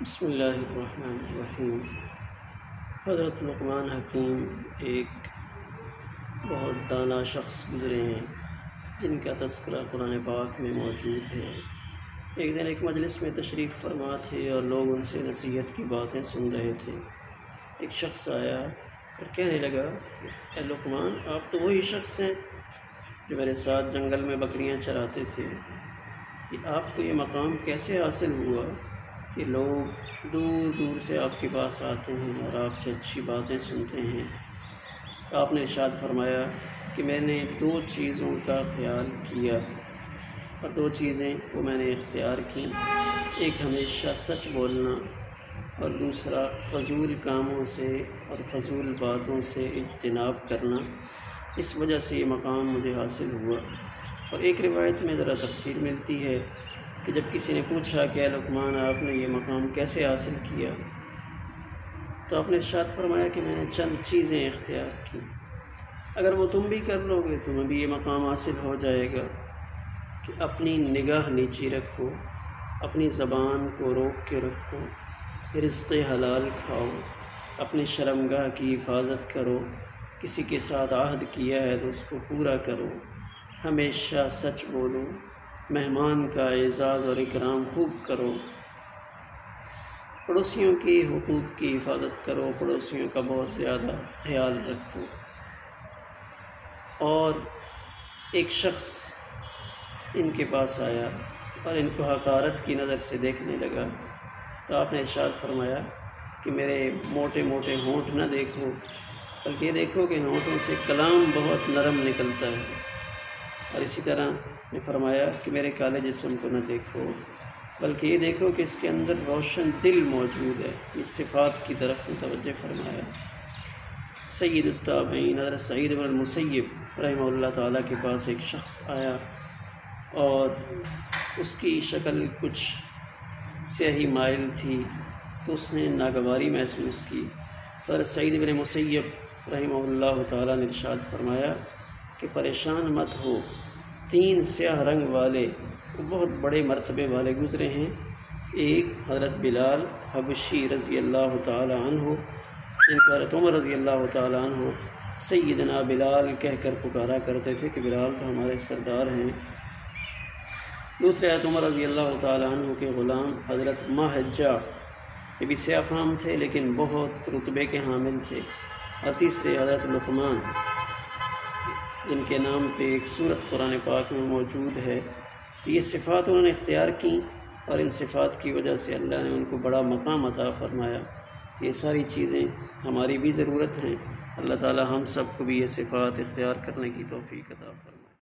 بسم اللہ الرحمن الرحیم۔ حضرت لقمان حکیم ایک بہت دانا شخص گزرے ہیں جن کا تذکرہ قرآن پاک میں موجود ہے۔ ایک دن ایک مجلس میں تشریف فرما تھے اور لوگ ان سے نصیحت کی باتیں سن رہے تھے۔ ایک شخص آیا اور کہنے لگا کہ اے لقمان، آپ تو وہی شخص ہیں جو میرے ساتھ جنگل میں بکریاں چراتے تھے، کہ آپ کو یہ مقام کیسے حاصل ہوا کہ لوگ دور دور سے آپ کے پاس آتے ہیں اور آپ سے اچھی باتیں سنتے ہیں؟ تو آپ نے ارشاد فرمایا کہ میں نے 2 چیزوں کا خیال کیا اور 2 چیزیں وہ میں نے اختیار کیں۔ ایک ہمیشہ سچ بولنا اور دوسرا فضول کاموں سے اور فضول باتوں سے اجتناب کرنا۔ اس وجہ سے یہ مقام مجھے حاصل ہوا۔ اور ایک روایت میں ذرا تفصیل ملتی ہے کہ جب کسی نے پوچھا کہ اے لقمان، آپ نے یہ مقام کیسے حاصل کیا، تو آپ نے ارشاد فرمایا کہ میں نے چند چیزیں اختیار کی، اگر وہ تم بھی کر لو گے تمہیں بھی یہ مقام حاصل ہو جائے گا کہ اپنی نگاہ نیچی رکھو، اپنی زبان کو روک کے رکھو، رزق حلال کھاؤ، اپنی شرمگاہ کی حفاظت کرو، کسی کے ساتھ عہد کیا ہے تو اس کو پورا کرو، ہمیشہ سچ بولو، مہمان کا اعزاز اور اکرام خوب کرو، پڑوسیوں کے حقوق کی حفاظت کرو، پڑوسیوں کا بہت زیادہ خیال رکھو۔ اور ایک شخص ان کے پاس آیا اور ان کو حقارت کی نظر سے دیکھنے لگا، تو آپ نے ارشاد فرمایا کہ میرے موٹے موٹے ہونٹ نہ دیکھو، بلکہ یہ دیکھو کہ ان ہونٹوں سے کلام بہت نرم نکلتا ہے۔ اور اسی طرح نے فرمایا کہ میرے کالے جسم کو نہ دیکھو، بلکہ یہ دیکھو کہ اس کے اندر روشن دل موجود ہے۔ اس صفات کی طرف متوجہ فرمایا۔ سید التابعین حضرت سعید بن المسیب رحمہ اللہ تعالیٰ کے پاس ایک شخص آیا اور اس کی شکل کچھ سیاہی مائل تھی، تو اس نے ناگواری محسوس کی۔ حضرت سعید بن مسیب رحمہ اللہ تعالیٰ نے ارشاد فرمایا کہ پریشان مت ہو، 3 سیاہ رنگ والے بہت بڑے مرتبے والے گزرے ہیں۔ ایک حضرت بلال حبشی رضی اللہ تعالی عنہ، جن کو حضرت عمر رضی اللہ تعالی عنہ سیدنا بلال کہہ کر پکارا کرتے تھے کہ بلال تو ہمارے سردار ہیں۔ دوسرے حضرت عمر رضی اللہ تعالی عنہ کے غلام حضرت ماہجہ، یہ بھی سیاہ فام تھے لیکن بہت رتبے کے حامل تھے۔ اور تیسرے حضرت لقمان، جن کے نام پہ ایک سورت قرآن پاک میں موجود ہے۔ تو یہ صفات انہوں نے اختیار کیں اور ان صفات کی وجہ سے اللہ نے ان کو بڑا مقام عطا فرمایا۔ یہ ساری چیزیں ہماری بھی ضرورت ہیں۔ اللہ تعالی ہم سب کو بھی یہ صفات اختیار کرنے کی توفیق عطا فرمائے۔